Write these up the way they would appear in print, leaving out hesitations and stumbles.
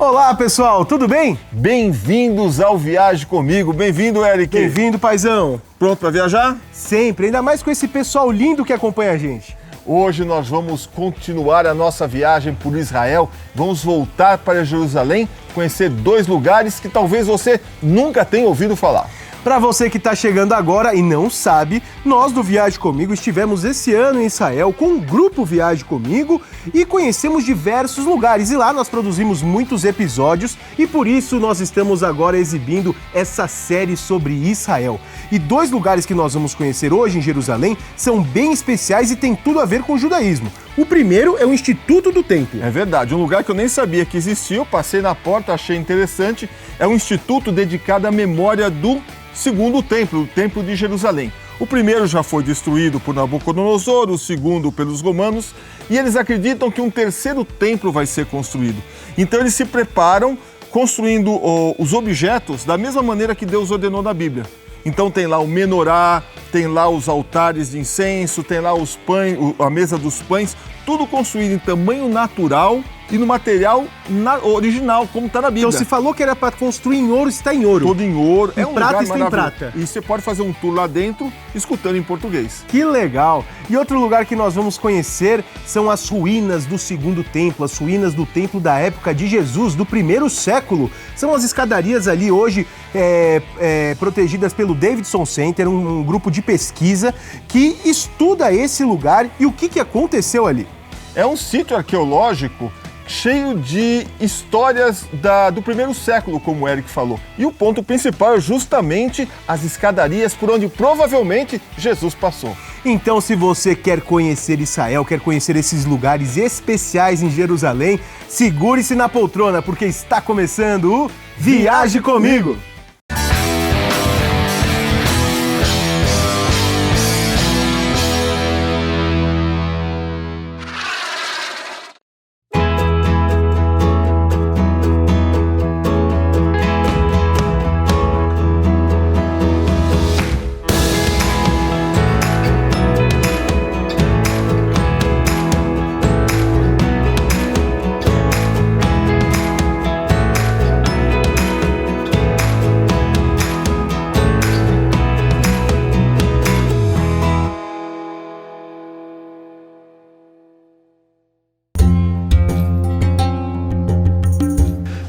Olá, pessoal, tudo bem? Bem-vindos ao Viaje Comigo. Bem-vindo, Eric. Bem-vindo, paizão. Pronto para viajar? Sempre, ainda mais com esse pessoal lindo que acompanha a gente. Hoje nós vamos continuar a nossa viagem por Israel. Vamos voltar para Jerusalém, conhecer 2 lugares que talvez você nunca tenha ouvido falar. Para você que está chegando agora e não sabe, nós do Viaje Comigo estivemos esse ano em Israel com o grupo Viaje Comigo e conhecemos diversos lugares. E lá nós produzimos muitos episódios e por isso nós estamos agora exibindo essa série sobre Israel. E 2 lugares que nós vamos conhecer hoje em Jerusalém são bem especiais e tem tudo a ver com o judaísmo. O primeiro é o Instituto do Templo. É verdade, um lugar que eu nem sabia que existia, eu passei na porta, achei interessante. É um instituto dedicado à memória do segundo templo, o Templo de Jerusalém. O primeiro já foi destruído por Nabucodonosor, o segundo pelos romanos, e eles acreditam que um terceiro templo vai ser construído. Então eles se preparam construindo os objetos da mesma maneira que Deus ordenou na Bíblia. Então tem lá o menorá, tem lá os altares de incenso, tem lá os pães, a mesa dos pães, tudo construído em tamanho natural e no material original, como está na Bíblia. Então se falou que era para construir em ouro, está em ouro. Tudo em ouro. Em prata está em prata. E você pode fazer um tour lá dentro, escutando em português. Que legal! E outro lugar que nós vamos conhecer são as ruínas do segundo templo, as ruínas do templo da época de Jesus, do 1º século. São as escadarias ali hoje protegidas pelo Davidson Center, um grupo de pesquisa que estuda esse lugar e o que aconteceu ali. É um sítio arqueológico cheio de histórias do 1º século, como o Eric falou. E o ponto principal é justamente as escadarias por onde provavelmente Jesus passou. Então, se você quer conhecer Israel, quer conhecer esses lugares especiais em Jerusalém, segure-se na poltrona, porque está começando o Viaje Comigo!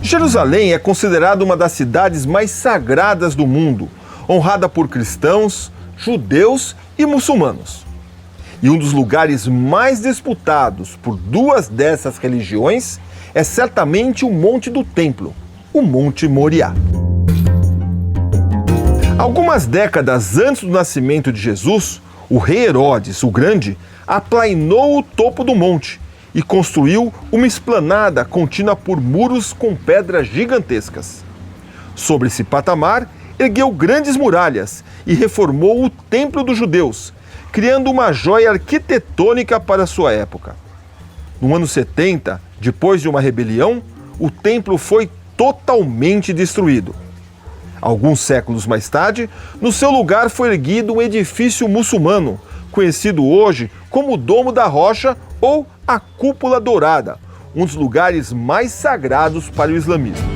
Jerusalém é considerada uma das cidades mais sagradas do mundo, honrada por cristãos, judeus e muçulmanos. E um dos lugares mais disputados por 2 dessas religiões é certamente o Monte do Templo, o Monte Moriá. Algumas décadas antes do nascimento de Jesus, o rei Herodes, o Grande, aplainou o topo do monte e construiu uma esplanada contida por muros com pedras gigantescas. Sobre esse patamar, ergueu grandes muralhas e reformou o Templo dos Judeus, criando uma joia arquitetônica para sua época. No ano 70, depois de uma rebelião, o templo foi totalmente destruído. Alguns séculos mais tarde, no seu lugar foi erguido um edifício muçulmano, conhecido hoje como o Domo da Rocha ou a Cúpula Dourada, um dos lugares mais sagrados para o islamismo.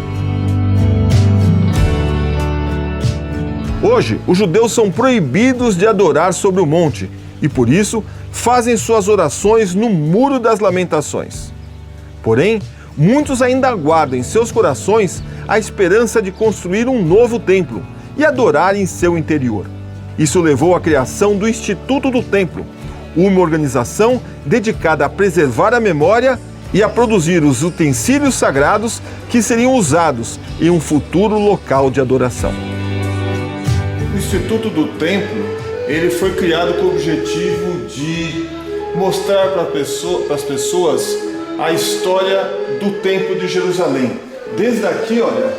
Hoje, os judeus são proibidos de adorar sobre o monte e, por isso, fazem suas orações no Muro das Lamentações. Porém, muitos ainda guardam em seus corações a esperança de construir um novo templo e adorar em seu interior. Isso levou à criação do Instituto do Templo, uma organização dedicada a preservar a memória e a produzir os utensílios sagrados que seriam usados em um futuro local de adoração. O Instituto do Templo, ele foi criado com o objetivo de mostrar para as pessoas a história do Templo de Jerusalém. Desde aqui, olha,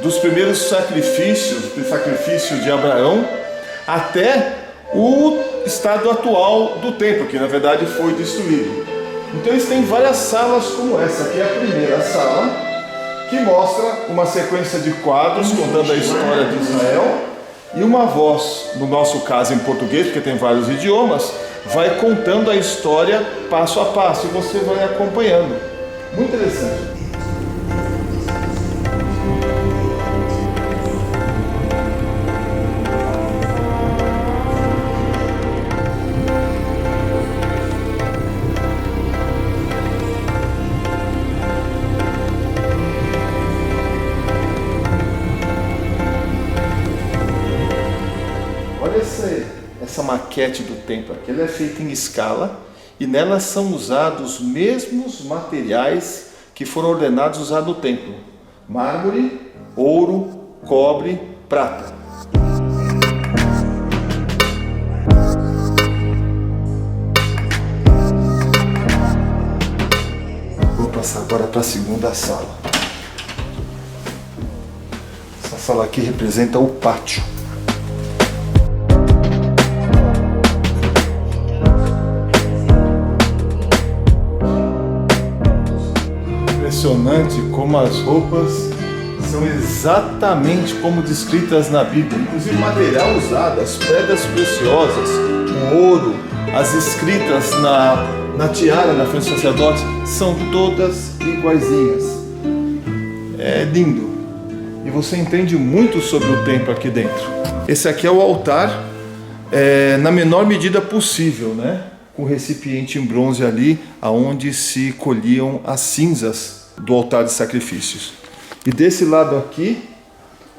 dos primeiros sacrifícios, do sacrifício de Abraão, até o estado atual do templo, que na verdade foi destruído. Então eles têm várias salas como essa. Aqui é a primeira sala, que mostra uma sequência de quadros contando a história de Israel, e uma voz, no nosso caso em português, porque tem vários idiomas, vai contando a história passo a passo e você vai acompanhando. Muito interessante. maquete do templo aqui. Ela é feita em escala e nela são usados os mesmos materiais que foram ordenados usar no templo: mármore, ouro, cobre, prata. Vou passar agora para a segunda sala. Essa sala aqui representa o pátio. Impressionante como as roupas são exatamente como descritas na Bíblia. Inclusive o material usado, as pedras preciosas, o ouro, as escritas na tiara na frente dos sacerdotes, são todas iguaizinhas. É lindo. E você entende muito sobre o templo aqui dentro. Esse aqui é o altar, na menor medida possível, né? Com o recipiente em bronze ali, aonde se colhiam as cinzas do altar de sacrifícios. E desse lado aqui,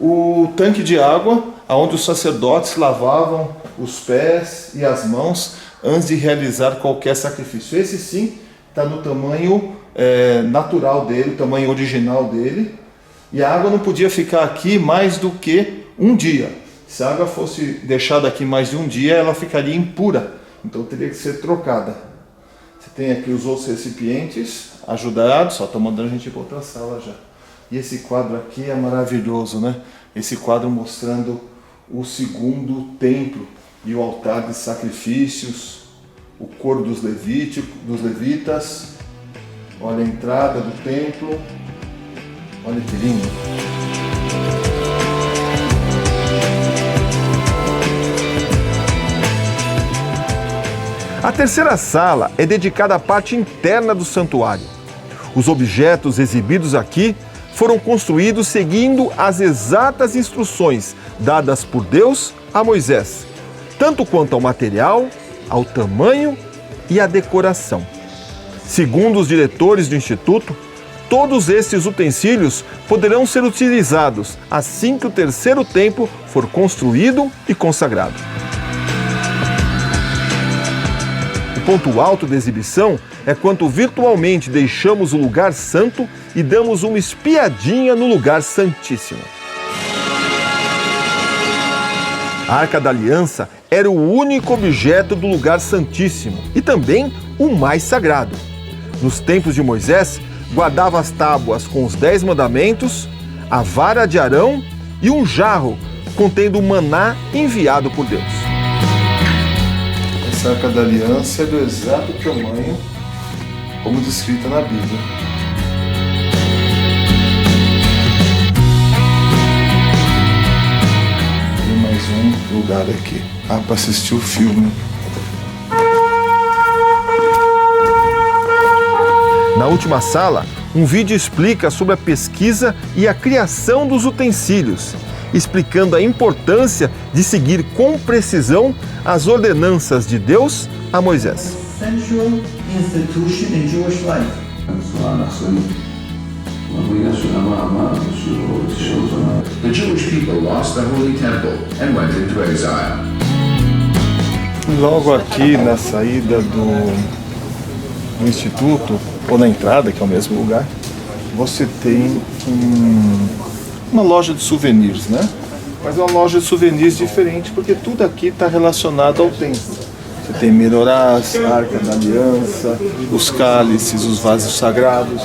o tanque de água, aonde os sacerdotes lavavam os pés e as mãos antes de realizar qualquer sacrifício. Esse sim está no tamanho natural dele, o tamanho original dele. E a água não podia ficar aqui mais do que um dia. Se a água fosse deixada aqui mais de um dia, ela ficaria impura. Então teria que ser trocada. Você tem aqui os outros recipientes ajudados, só estou mandando a gente ir para outra sala já. E esse quadro aqui é maravilhoso, né? Esse quadro mostrando o segundo templo e o altar de sacrifícios, o coro dos levitas. Olha a entrada do templo. Olha que lindo. A terceira sala é dedicada à parte interna do santuário. Os objetos exibidos aqui foram construídos seguindo as exatas instruções dadas por Deus a Moisés, tanto quanto ao material, ao tamanho e à decoração. Segundo os diretores do Instituto, todos estes utensílios poderão ser utilizados assim que o terceiro templo for construído e consagrado. O ponto alto da exibição é quando virtualmente deixamos o lugar santo e damos uma espiadinha no lugar santíssimo. A Arca da Aliança era o único objeto do lugar santíssimo e também o mais sagrado. Nos tempos de Moisés, guardava as tábuas com os 10 mandamentos, a vara de Arão e um jarro contendo o maná enviado por Deus. Essa Arca da Aliança é do exato tamanho como descrita na Bíblia. Tem mais um lugar aqui. Para assistir o filme. Na última sala, um vídeo explica sobre a pesquisa e a criação dos utensílios, explicando a importância de seguir com precisão as ordenanças de Deus a Moisés. Central institution in Jewish life. The Jewish people lost the Holy Temple and went into exile. Logo aqui na saída do instituto, ou na entrada, que é o mesmo lugar, você tem uma loja de souvenirs, né? Mas é uma loja de souvenirs diferente, porque tudo aqui está relacionado ao templo. Você tem menorás, a Arca da Aliança, os cálices, os vasos sagrados,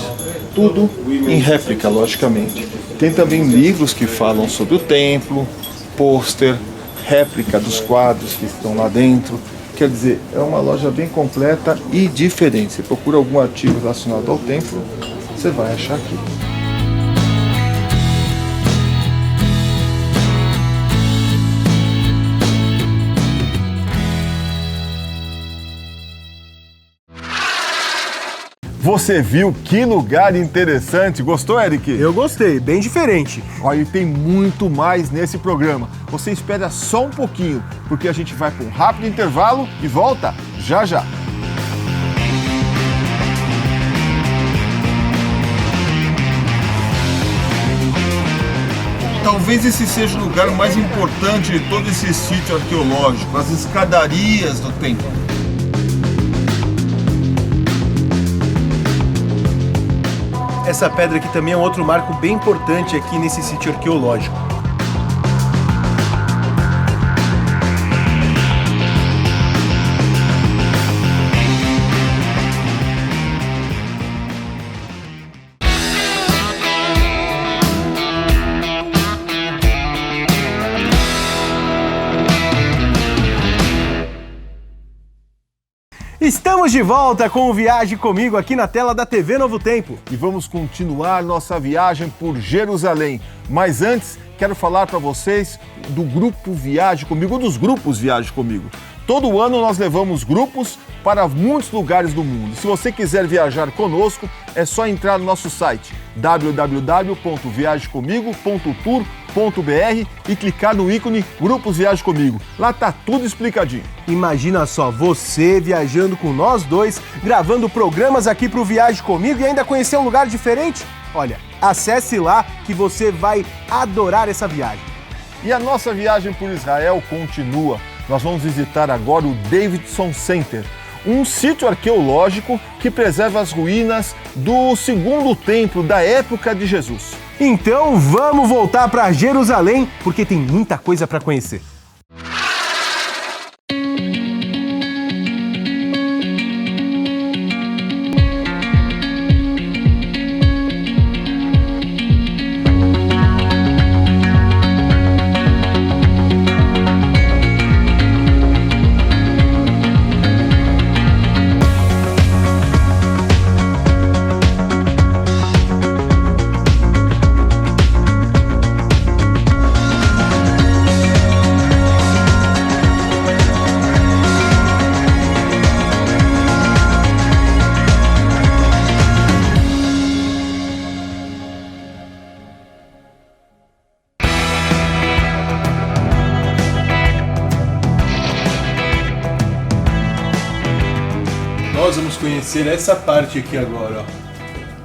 tudo em réplica, logicamente. Tem também livros que falam sobre o templo, pôster, réplica dos quadros que estão lá dentro. Quer dizer, é uma loja bem completa e diferente. Se procura algum artigo relacionado ao templo, você vai achar aqui. Você viu que lugar interessante? Gostou, Eric? Eu gostei, bem diferente. Olha, e tem muito mais nesse programa. Você espera só um pouquinho, porque a gente vai para um rápido intervalo e volta já já. Talvez esse seja o lugar mais importante de todo esse sítio arqueológico, as escadarias do templo. Essa pedra aqui também é um outro marco bem importante aqui nesse sítio arqueológico. Estamos de volta com o Viaje Comigo aqui na tela da TV Novo Tempo. E vamos continuar nossa viagem por Jerusalém. Mas antes, quero falar para vocês do Grupo Viaje Comigo, ou dos grupos Viaje Comigo. Todo ano nós levamos grupos para muitos lugares do mundo. Se você quiser viajar conosco, é só entrar no nosso site www.viagecomigo.tour.br e clicar no ícone Grupos Viaje Comigo. Lá tá tudo explicadinho. Imagina só, você viajando com nós dois, gravando programas aqui pro Viaje Comigo e ainda conhecer um lugar diferente? Olha, acesse lá que você vai adorar essa viagem. E a nossa viagem por Israel continua. Nós vamos visitar agora o Davidson Center, um sítio arqueológico que preserva as ruínas do segundo templo da época de Jesus. Então vamos voltar para Jerusalém, porque tem muita coisa para conhecer. Nós vamos conhecer essa parte aqui agora, ó.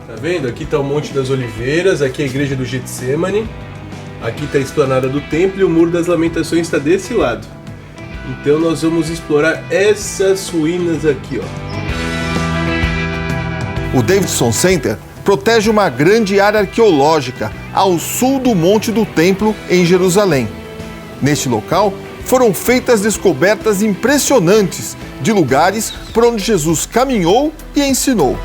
Tá vendo? Aqui tá o Monte das Oliveiras, aqui é a Igreja do Getsemane, aqui tá a Esplanada do Templo e o Muro das Lamentações está desse lado. Então nós vamos explorar essas ruínas aqui, ó. O Davidson Center protege uma grande área arqueológica ao sul do Monte do Templo, em Jerusalém. Neste local, foram feitas descobertas impressionantes de lugares por onde Jesus caminhou e ensinou.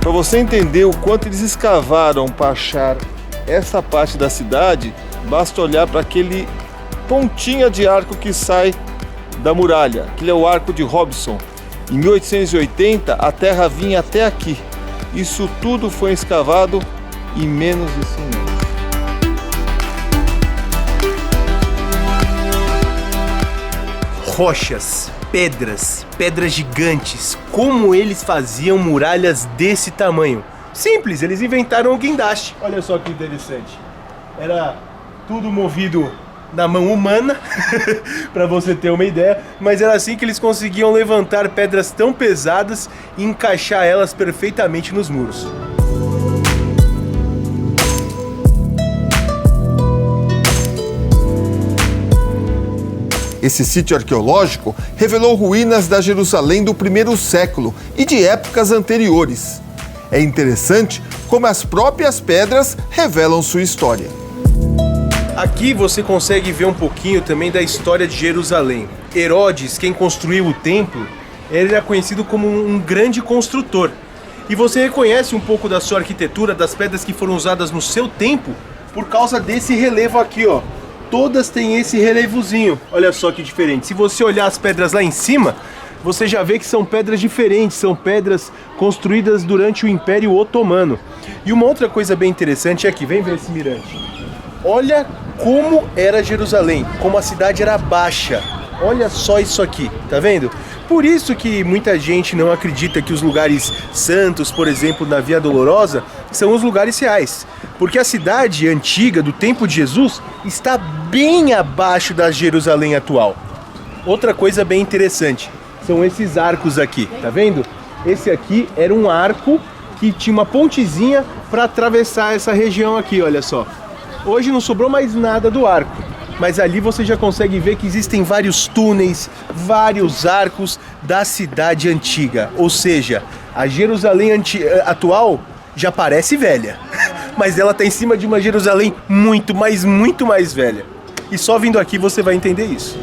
Para você entender o quanto eles escavaram para achar essa parte da cidade, basta olhar para aquele pontinha de arco que sai da muralha. Aquele é o Arco de Robson. Em 1880, a terra vinha até aqui. Isso tudo foi escavado em menos de 100 anos. Rochas, pedras gigantes. Como eles faziam muralhas desse tamanho? Simples, eles inventaram o guindaste. Olha só que interessante. Era tudo movido na mão humana, para você ter uma ideia, mas era assim que eles conseguiam levantar pedras tão pesadas e encaixar elas perfeitamente nos muros. Esse sítio arqueológico revelou ruínas da Jerusalém do primeiro século e de épocas anteriores. É interessante como as próprias pedras revelam sua história. Aqui você consegue ver um pouquinho também da história de Jerusalém. Herodes, quem construiu o templo, ele era conhecido como um grande construtor. E você reconhece um pouco da sua arquitetura, das pedras que foram usadas no seu tempo, por causa desse relevo aqui, ó. Todas têm esse relevozinho. Olha só que diferente. Se você olhar as pedras lá em cima, você já vê que são pedras diferentes, são pedras construídas durante o Império Otomano. E uma outra coisa bem interessante é aqui, vem ver esse mirante. Olha como era Jerusalém, como a cidade era baixa. Olha só isso aqui, tá vendo? Por isso que muita gente não acredita que os lugares santos, por exemplo, na Via Dolorosa, são os lugares reais. Porque a cidade antiga, do tempo de Jesus, está bem abaixo da Jerusalém atual. Outra coisa bem interessante, são esses arcos aqui, tá vendo? Esse aqui era um arco que tinha uma pontezinha para atravessar essa região aqui, olha só. Hoje não sobrou mais nada do arco, mas ali você já consegue ver que existem vários túneis, vários arcos da cidade antiga. Ou seja, a Jerusalém atual já parece velha, mas ela está em cima de uma Jerusalém muito mais velha. E só vindo aqui você vai entender isso.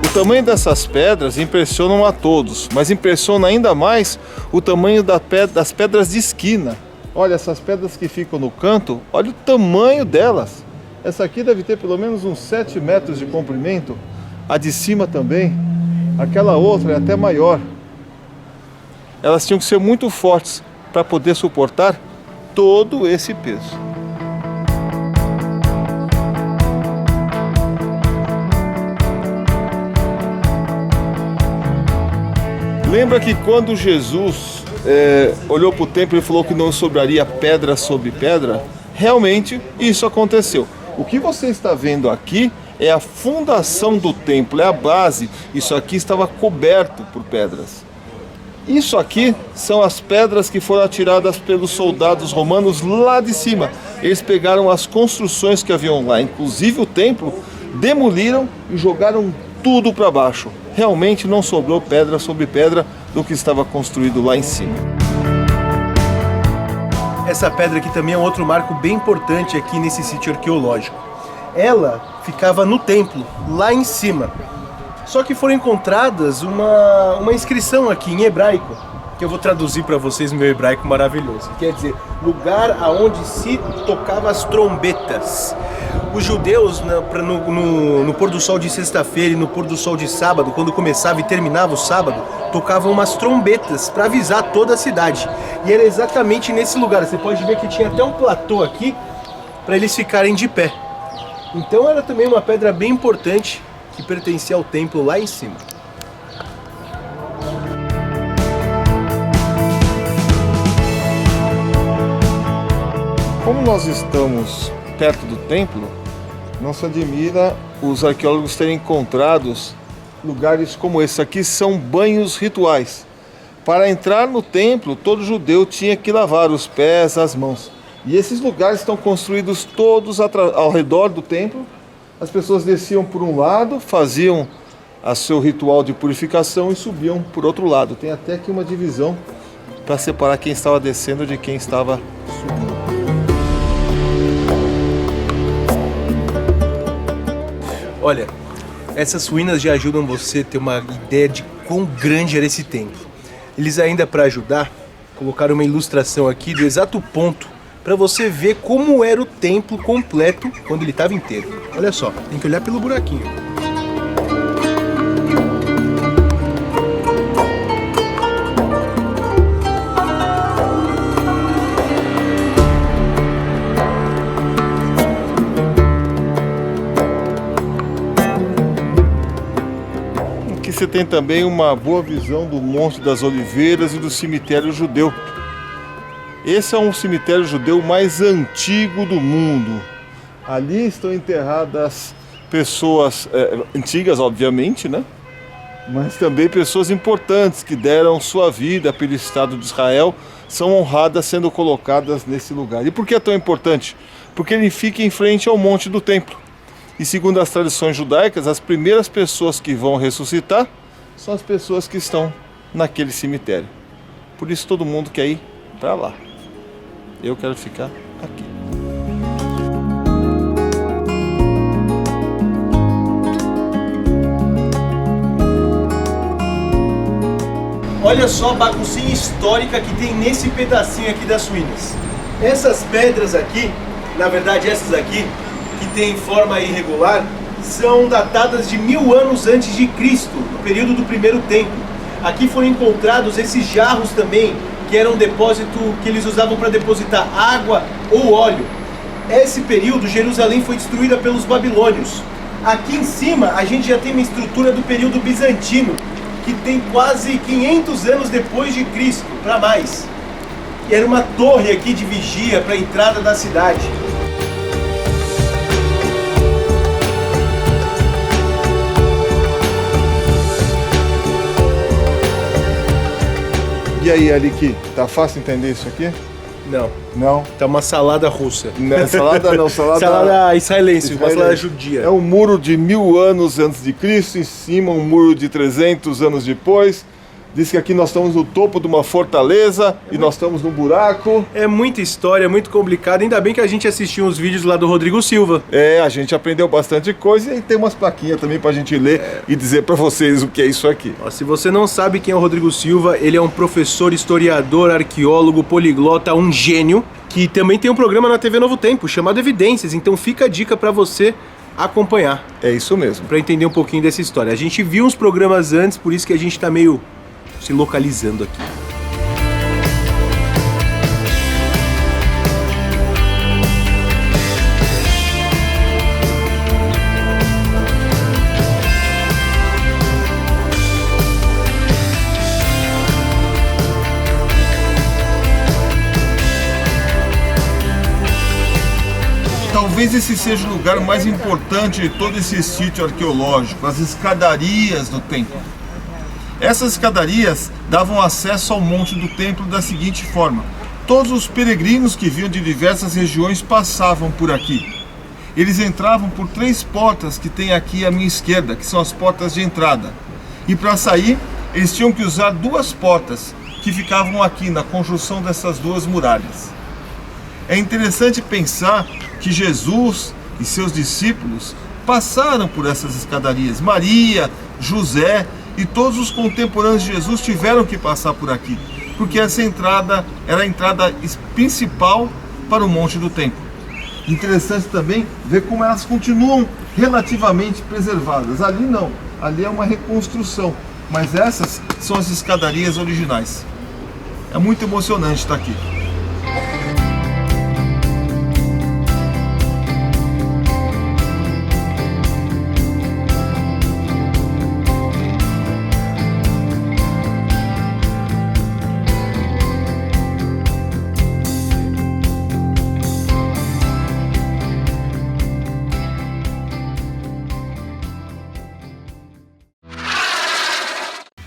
O tamanho dessas pedras impressionam a todos, mas impressiona ainda mais o tamanho das pedras de esquina. Olha, essas pedras que ficam no canto, olha o tamanho delas. Essa aqui deve ter pelo menos uns 7 metros de comprimento, a de cima também. Aquela outra é até maior. Elas tinham que ser muito fortes para poder suportar todo esse peso. Lembra que quando Jesus olhou para o templo e falou que não sobraria pedra sobre pedra? Realmente isso aconteceu. O que você está vendo aqui é a fundação do templo, é a base. Isso aqui estava coberto por pedras. Isso aqui são as pedras que foram atiradas pelos soldados romanos lá de cima. Eles pegaram as construções que haviam lá, inclusive o templo, demoliram e jogaram tudo para baixo. Realmente não sobrou pedra sobre pedra do que estava construído lá em cima. Essa pedra aqui também é um outro marco bem importante aqui nesse sítio arqueológico. Ela ficava no templo, lá em cima. Só que foram encontradas uma inscrição aqui em hebraico, que eu vou traduzir para vocês no meu hebraico maravilhoso. Quer dizer, lugar aonde se tocava as trombetas. Os judeus, no pôr do sol de sexta-feira e no pôr do sol de sábado, quando começava e terminava o sábado, tocavam umas trombetas para avisar toda a cidade. E era exatamente nesse lugar. Você pode ver que tinha até um platô aqui para eles ficarem de pé. Então era também uma pedra bem importante que pertencia ao templo lá em cima. Como nós estamos perto do templo, não se admira os arqueólogos terem encontrado lugares como esse. Aqui são banhos rituais. Para entrar no templo, todo judeu tinha que lavar os pés, as mãos. E esses lugares estão construídos todos ao redor do templo. As pessoas desciam por um lado, faziam o seu ritual de purificação e subiam por outro lado. Tem até aqui uma divisão para separar quem estava descendo de quem estava subindo. Olha, essas ruínas já ajudam você a ter uma ideia de quão grande era esse templo. Eles ainda, para ajudar, colocaram uma ilustração aqui do exato ponto para você ver como era o templo completo quando ele estava inteiro. Olha só, tem que olhar pelo buraquinho. Você tem também uma boa visão do Monte das Oliveiras e do cemitério judeu. Esse é um cemitério judeu mais antigo do mundo. Ali estão enterradas pessoas antigas, obviamente, né? Mas também pessoas importantes que deram sua vida pelo Estado de Israel, são honradas sendo colocadas nesse lugar. E por que é tão importante? Porque ele fica em frente ao Monte do Templo. E segundo as tradições judaicas, as primeiras pessoas que vão ressuscitar são as pessoas que estão naquele cemitério. Por isso todo mundo quer ir para lá. Eu quero ficar aqui. Olha só a baguncinha histórica que tem nesse pedacinho aqui das ruínas. Essas pedras aqui, na verdade essas aqui, que tem forma irregular, são datadas de 1000 anos antes de Cristo, no período do primeiro templo. Aqui foram encontrados esses jarros também, que eram um depósito que eles usavam para depositar água ou óleo. Esse período, Jerusalém foi destruída pelos babilônios. Aqui em cima, a gente já tem uma estrutura do período bizantino, que tem quase 500 anos depois de Cristo, para mais. E era uma torre aqui de vigia para a entrada da cidade. E aí, Aliki, tá fácil entender isso aqui? Não, Não? tá uma salada russa. Não, salada não, Salada israelense, uma salada judia. É um muro de 1000 anos antes de Cristo, em cima um muro de 300 anos depois. Diz que aqui nós estamos no topo de uma fortaleza e nós estamos num buraco. É muita história, muito complicado. Ainda bem que a gente assistiu uns vídeos lá do Rodrigo Silva. É, a gente aprendeu bastante coisa e tem umas plaquinhas também pra gente ler e dizer pra vocês o que é isso aqui. Ó, se você não sabe quem é o Rodrigo Silva, ele é um professor, historiador, arqueólogo, poliglota, um gênio, que também tem um programa na TV Novo Tempo, chamado Evidências. Então fica a dica pra você acompanhar, É isso mesmo. pra entender um pouquinho dessa história. A gente viu uns programas antes, por isso que a gente tá meio se localizando aqui. Talvez esse seja o lugar mais importante de todo esse sítio arqueológico, as escadarias do templo. Essas escadarias davam acesso ao monte do templo da seguinte forma: todos os peregrinos que vinham de diversas regiões passavam por aqui. Eles entravam por 3 portas que tem aqui à minha esquerda, que são as portas de entrada. E para sair, eles tinham que usar 2 portas que ficavam aqui na conjunção dessas 2 muralhas. É interessante pensar que Jesus e seus discípulos passaram por essas escadarias. Maria, José e todos os contemporâneos de Jesus tiveram que passar por aqui, porque essa entrada era a entrada principal para o Monte do Templo. Interessante também ver como elas continuam relativamente preservadas. Ali não, ali é uma reconstrução, mas essas são as escadarias originais. É muito emocionante estar aqui.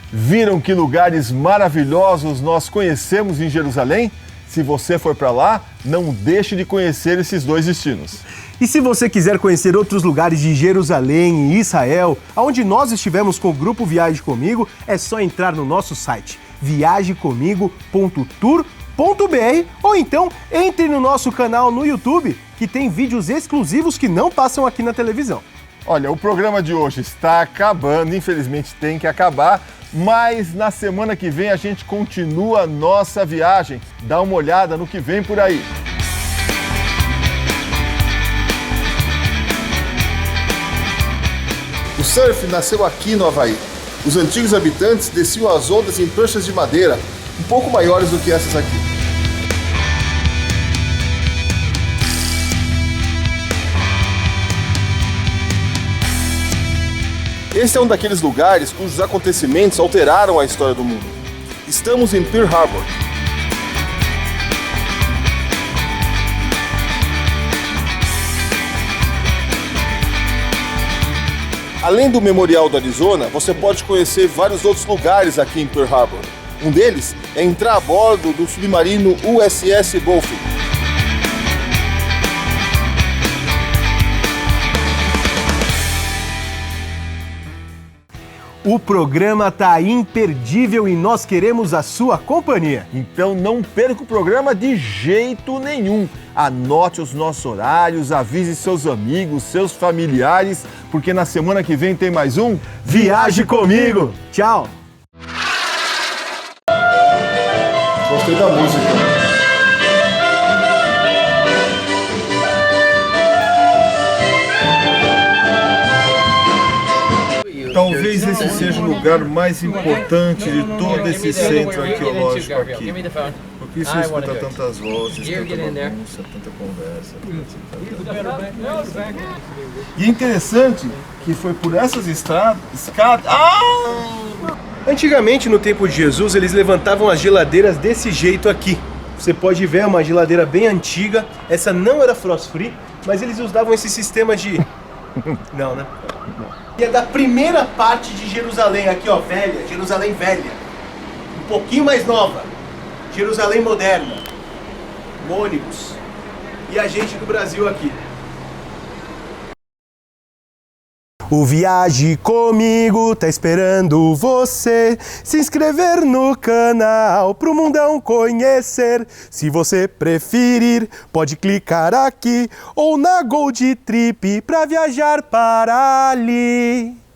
Viram que lugares maravilhosos nós conhecemos em Jerusalém? Se você for para lá, não deixe de conhecer esses 2 destinos. E se você quiser conhecer outros lugares de Jerusalém e Israel, onde nós estivemos com o Grupo Viaje Comigo, é só entrar no nosso site viajecomigo.tour.br ou então entre no nosso canal no YouTube, que tem vídeos exclusivos que não passam aqui na televisão. Olha, o programa de hoje está acabando, infelizmente tem que acabar, mas na semana que vem a gente continua a nossa viagem. Dá uma olhada no que vem por aí. O surf nasceu aqui no Havaí. Os antigos habitantes desciam as ondas em pranchas de madeira, um pouco maiores do que essas aqui. Esse é um daqueles lugares cujos acontecimentos alteraram a história do mundo. Estamos em Pearl Harbor. Além do Memorial do Arizona, você pode conhecer vários outros lugares aqui em Pearl Harbor. Um deles é entrar a bordo do submarino USS Bofill. O programa tá imperdível e nós queremos a sua companhia. Então não perca o programa de jeito nenhum. Anote os nossos horários, avise seus amigos, seus familiares, porque na semana que vem tem mais um Viaje Comigo! Tchau! Gostei da música. Talvez esse seja o lugar mais importante de todo esse centro arqueológico aqui. Por que você escuta tantas vozes, tanta bagunça, tanta conversa? E é interessante que foi por essas escadas... Antigamente, no tempo de Jesus, eles levantavam as geladeiras desse jeito aqui. Você pode ver, uma geladeira bem antiga. Essa não era frost free, mas eles usavam esse sistema de... Não, né? E é da primeira parte de Jerusalém, aqui ó, velha, Jerusalém velha. Um pouquinho mais nova. Jerusalém moderna, ônibus e a gente do Brasil aqui. O Viaje Comigo tá esperando você se inscrever no canal pro mundão conhecer. Se você preferir, pode clicar aqui ou na Gold Trip pra viajar para ali.